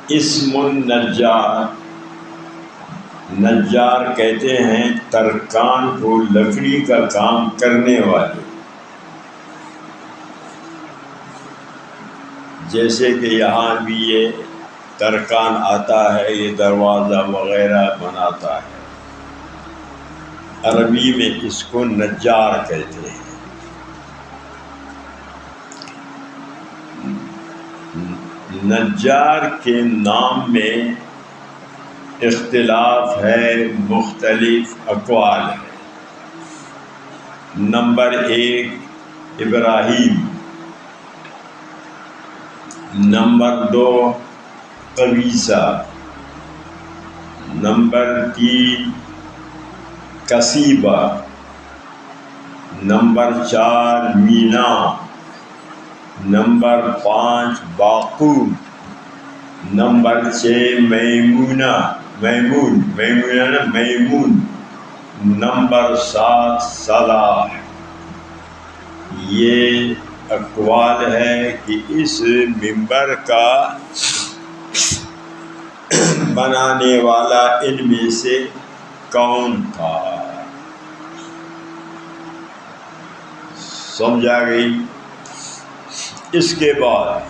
اسم النجار، نجار کہتے ہیں ترکان کو لکڑی کا کام کرنے والے، جیسے کہ یہاں بھی یہ ترکان آتا ہے، یہ دروازہ وغیرہ بناتا ہے، عربی میں اس کو نجار کہتے ہیں۔ نجار کے نام میں اختلاف ہے، مختلف اقوال ہیں۔ نمبر 1 ابراہیم، نمبر 2 قبیصہ، نمبر 3 کسیبہ، نمبر 4 مینا، نمبر 5 باقور، نمبر 6 میمون، نمبر 7 صلاح۔ یہ اقوال ہے کہ اس منبر کا بنانے والا ان میں سے کون تھا۔ سمجھا گئی؟ اس کے بعد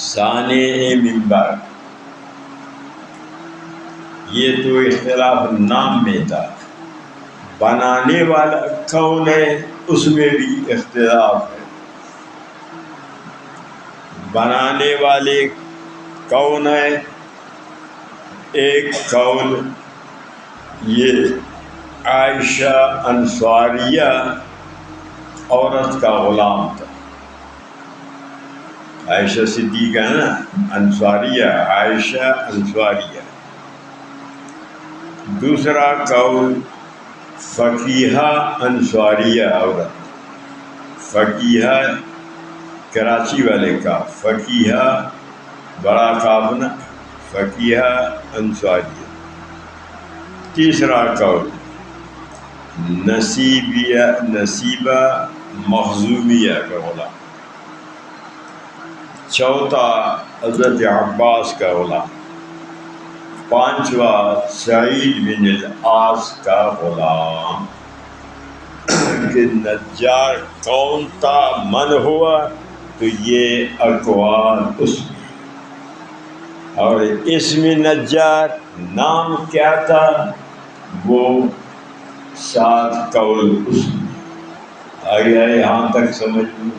صانع منبر، یہ تو اختلاف نام میں تھا، بنانے والا کون ہے اس میں بھی اختلاف ہے۔ بنانے والے کون ہے؟ ایک قول یہ عائشہ انصاریہ عورت کا غلام تھا، عائشہ صدیقہ نا، انصاریہ، عائشہ انصاریہ۔ دوسرا قول فقیہہ انصاریہ عورت، فقیہہ کراچی والے کا، فقیہہ بڑا کاف نا، فقیہہ انصاریہ۔ تیسرا قول نصیبہ مخزومیہ کا غلام۔ چوتھا حضرت عباس کا غلام۔ پانچواں سعید بن العاص کا غلام۔ کہ نجار کون تھا، من ہوا، تو یہ اقوال اس میں۔ اور اسم نجار نام کیا تھا، وہ 7 قول اس میں۔ آگے یہاں تک سمجھ لوں۔